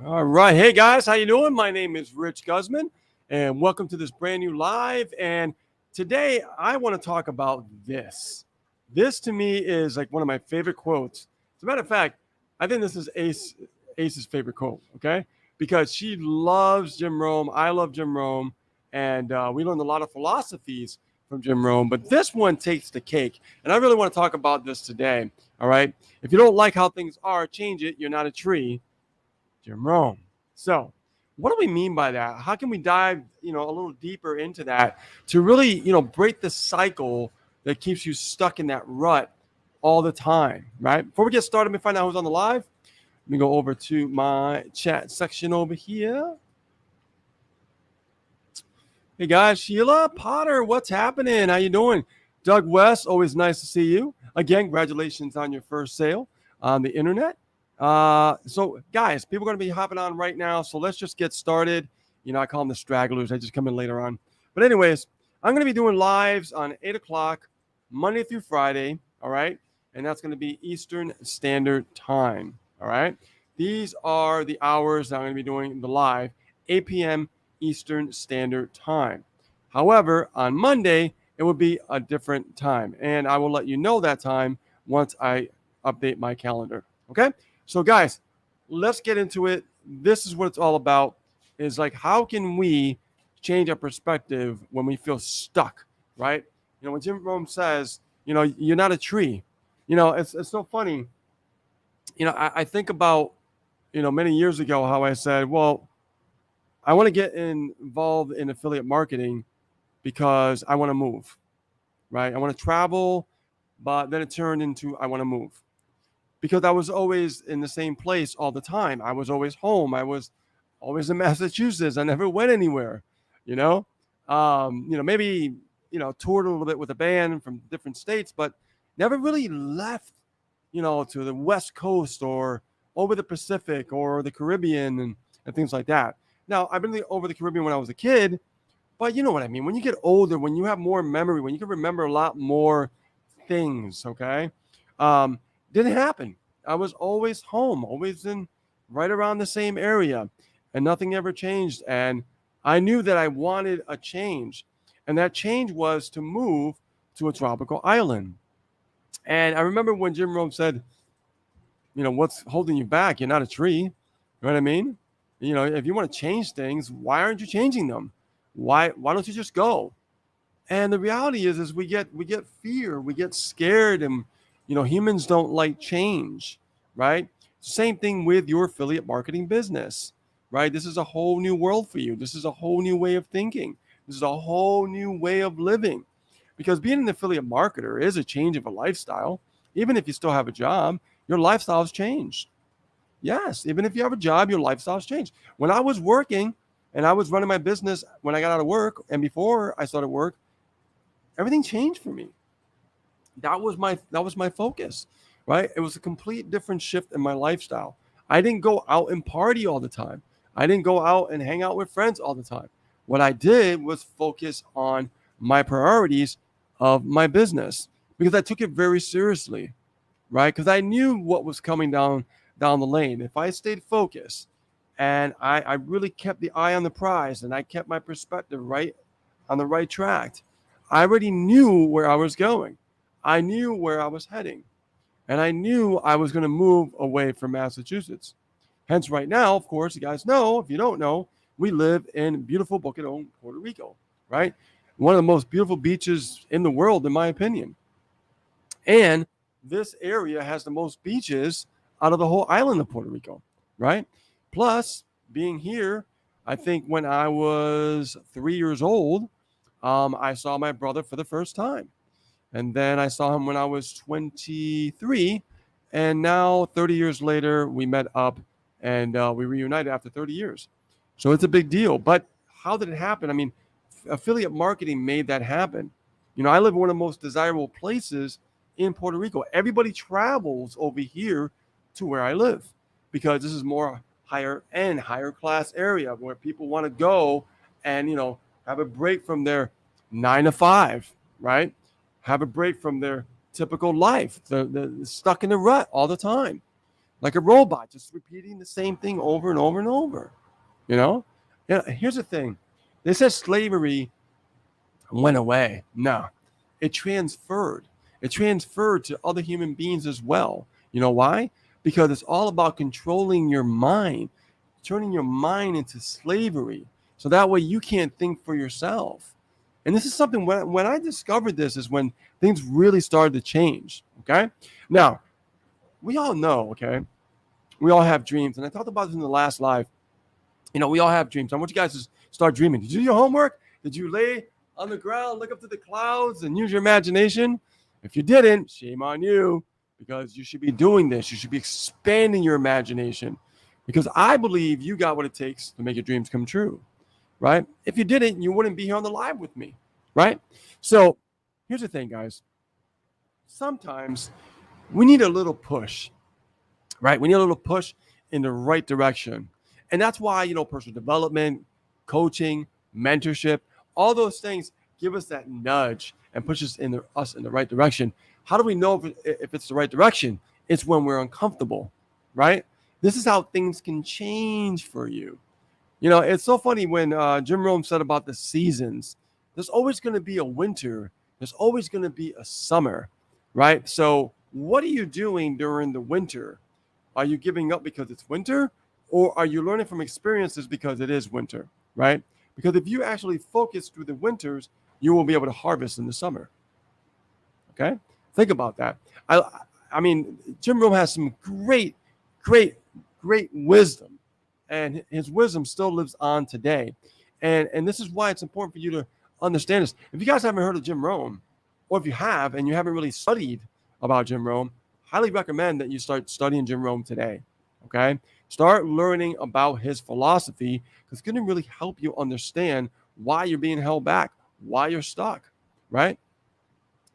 All right. Hey guys, how you doing? My name is Rich Guzman and welcome to this brand new live. And today I want to talk about this. This to me is like one of my favorite quotes. As a matter of fact, I think this is Ace's favorite quote, okay? Because she loves Jim Rohn. I love Jim Rohn. And we learned a lot of philosophies from Jim Rohn, but this one takes the cake. And I really want to talk about this today. All right. If you don't like how things are, change it. You're not a tree. Jim Rohn. So, what do we mean by that? How can we dive, a little deeper into that to really, break the cycle that keeps you stuck in that rut all the time, right? Before we get started, let me find out who's on the live. Let me go over to my chat section over here. Hey guys, Sheila Potter, what's happening? How you doing? Doug West, always nice to see you. Again, congratulations on your first sale on the internet. So guys, people are going to be hopping on right now. So let's just get started. I call them the stragglers. I just come in later on. But anyways, I'm going to be doing lives on 8 o'clock, Monday through Friday. All right. And that's going to be Eastern Standard Time. All right. These are the hours that I'm going to be doing the live, 8 p.m. Eastern Standard Time. However, on Monday, it will be a different time. And I will let you know that time once I update my calendar. Okay. So guys, let's get into it. This is what it's all about, is like, how can we change our perspective when we feel stuck, right? When Jim Rohn says, you're not a tree, it's so funny. I think about, many years ago, how I said, well, I want to get involved in affiliate marketing because I want to move, right? I want to travel, but then it turned into, I want to move. Because I was always in the same place all the time. I was always home. I was always in Massachusetts. I never went anywhere, maybe, toured a little bit with a band from different states, but never really left, to the West Coast or over the Pacific or the Caribbean and things like that. Now, I've been over the Caribbean when I was a kid, but you know what I mean? When you get older, when you have more memory, when you can remember a lot more things, okay? Didn't happen. I was always home, always in right around the same area, and nothing ever changed. And I knew that I wanted a change, and that change was to move to a tropical island. And I remember when Jim Rohn said, what's holding you back? You're not a tree. You know what I mean? If you want to change things, why aren't you changing them? Why don't you just go? And the reality is we get fear, we get scared, and humans don't like change, right? Same thing with your affiliate marketing business, right? This is a whole new world for you. This is a whole new way of thinking. This is a whole new way of living, because being an affiliate marketer is a change of a lifestyle. Even if you still have a job, your lifestyle has changed. Yes, even if you have a job, your lifestyle has changed. When I was working and I was running my business, when I got out of work and before I started work, everything changed for me. That was my focus, right? It was a complete different shift in my lifestyle. I didn't go out and party all the time. I didn't go out and hang out with friends all the time. What I did was focus on my priorities of my business, because I took it very seriously, right? Because I knew what was coming down the lane. If I stayed focused and I really kept the eye on the prize and I kept my perspective right on the right track, I already knew where I was going. I knew where I was heading. And I knew I was going to move away from Massachusetts. Hence, right now, of course, you guys know, if you don't know, we live in beautiful Boca Raton, Puerto Rico, right? One of the most beautiful beaches in the world, in my opinion. And this area has the most beaches out of the whole island of Puerto Rico, right? Plus, being here, I think when I was 3 years old, I saw my brother for the first time. And then I saw him when I was 23. And now, 30 years later, we met up and we reunited after 30 years. So it's a big deal. But how did it happen? I mean, affiliate marketing made that happen. I live in one of the most desirable places in Puerto Rico. Everybody travels over here to where I live because this is more higher end, higher class area where people want to go and, have a break from their 9 to 5, right? Have a break from their typical life. They're stuck in the rut all the time. like a robot, just repeating the same thing over and over and over. You know? Yeah, here's the thing. They said slavery went away. No, it transferred. It transferred to other human beings as well. You know why? Because it's all about controlling your mind, turning your mind into slavery. So that way you can't think for yourself. And this is something when I discovered this is when things really started to change. Okay. Now, we all know, okay, we all have dreams. And I talked about this in the last live. We all have dreams. I want you guys to start dreaming. Did you do your homework? Did you lay on the ground, look up to the clouds, and use your imagination? If you didn't, shame on you, because you should be doing this. You should be expanding your imagination, because I believe you got what it takes to make your dreams come true, right? If you didn't, you wouldn't be here on the live with me, right? So here's the thing, guys. Sometimes we need a little push, right? We need a little push in the right direction. And that's why, personal development, coaching, mentorship, all those things give us that nudge and push us in the right direction. How do we know if it's the right direction? It's when we're uncomfortable, right? This is how things can change for you. It's so funny when Jim Rohn said about the seasons. There's always going to be a winter. There's always going to be a summer, right? So what are you doing during the winter? Are you giving up because it's winter? Or are you learning from experiences because it is winter, right? Because if you actually focus through the winters, you will be able to harvest in the summer. Okay? Think about that. I mean, Jim Rohn has some great, great, great wisdom. And his wisdom still lives on today. And this is why it's important for you to understand this. If you guys haven't heard of Jim Rohn, or if you have and you haven't really studied about Jim Rohn, highly recommend that you start studying Jim Rohn today. Okay? Start learning about his philosophy, because it's going to really help you understand why you're being held back, why you're stuck, right?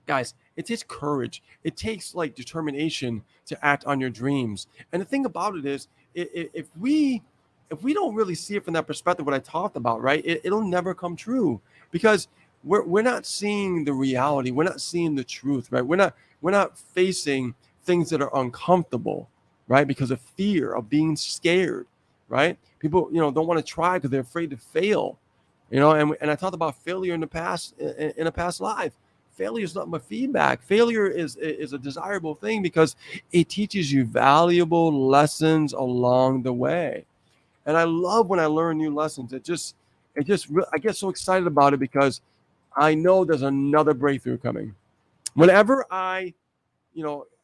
Guys, it takes courage. It takes determination to act on your dreams. And the thing about it is, if we don't really see it from that perspective, what I talked about, right, it'll never come true, because we're not seeing the reality. We're not seeing the truth, right? We're not facing things that are uncomfortable, right? Because of fear of being scared, right? People, don't want to try because they're afraid to fail, and I talked about failure in the past, in a past life. Failure is not my feedback. Failure is a desirable thing, because it teaches you valuable lessons along the way. And I love when I learn new lessons. I get so excited about it, because I know there's another breakthrough coming. Whenever I,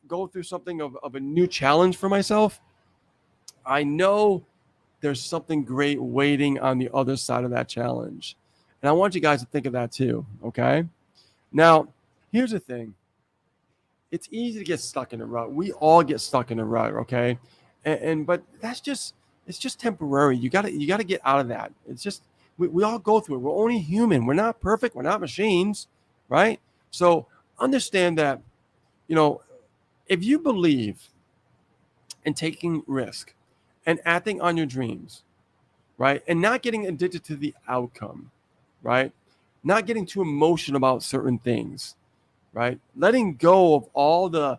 go through something of a new challenge for myself, I know there's something great waiting on the other side of that challenge. And I want you guys to think of that too, okay? Now, here's the thing. It's easy to get stuck in a rut. We all get stuck in a rut, okay? But it's just temporary. You gotta get out of that. It's just we all go through it. We're only human. We're not perfect. We're not machines, right? So understand that, if you believe in taking risk and acting on your dreams, right, and not getting addicted to the outcome, right, not getting too emotional about certain things, right, letting go of all the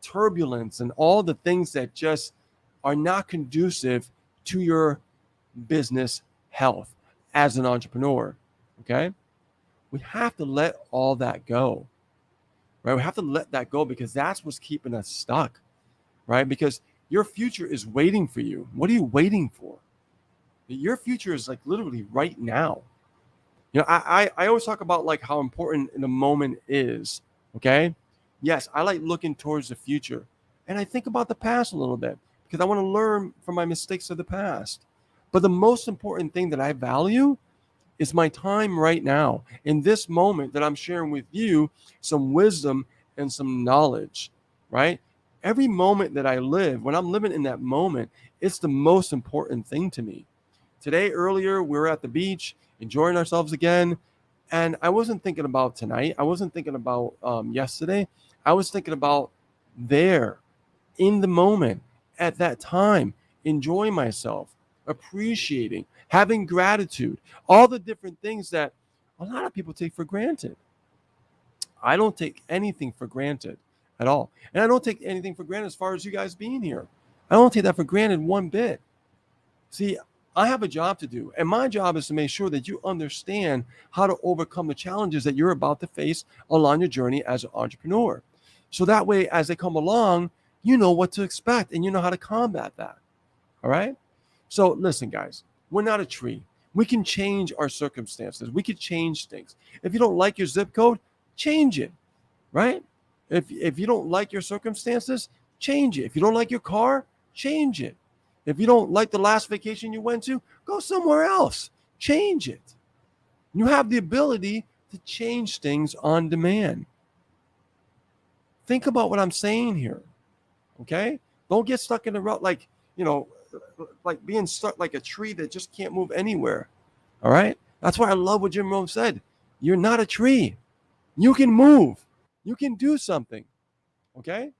turbulence and all the things that just are not conducive to your business health as an entrepreneur, okay, we have to let all that go, right? We have to let that go, because that's what's keeping us stuck, right? Because your future is waiting for you. What are you waiting for? Your future is literally right now. I always talk about how important the moment is, okay? Yes, I like looking towards the future. And I think about the past a little bit, because I want to learn from my mistakes of the past. But the most important thing that I value is my time right now, in this moment that I'm sharing with you some wisdom and some knowledge, right? Every moment that I live, when I'm living in that moment, it's the most important thing to me. Today, earlier, we were at the beach, enjoying ourselves again. And I wasn't thinking about tonight. I wasn't thinking about yesterday. I was thinking about there, in the moment, at that time, enjoying myself, appreciating, having gratitude, all the different things that a lot of people take for granted. I don't take anything for granted at all. And I don't take anything for granted as far as you guys being here. I don't take that for granted one bit. See, I have a job to do, and my job is to make sure that you understand how to overcome the challenges that you're about to face along your journey as an entrepreneur. So that way, as they come along, you know what to expect and you know how to combat that. All right? So listen, guys, we're not a tree. We can change our circumstances. We can change things. If you don't like your zip code, change it, right? If you don't like your circumstances, change it. If you don't like your car, change it. If you don't like the last vacation you went to, go somewhere else. Change it. You have the ability to change things on demand. Think about what I'm saying here, okay? Don't get stuck in the rut like, like being stuck like a tree that just can't move anywhere, all right? That's why I love what Jim Rohn said. You're not a tree. You can move. You can do something, okay?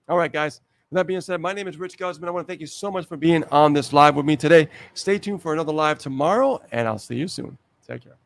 All right, guys. With that being said, my name is Rich Guzman. I want to thank you so much for being on this live with me today. Stay tuned for another live tomorrow, and I'll see you soon. Take care.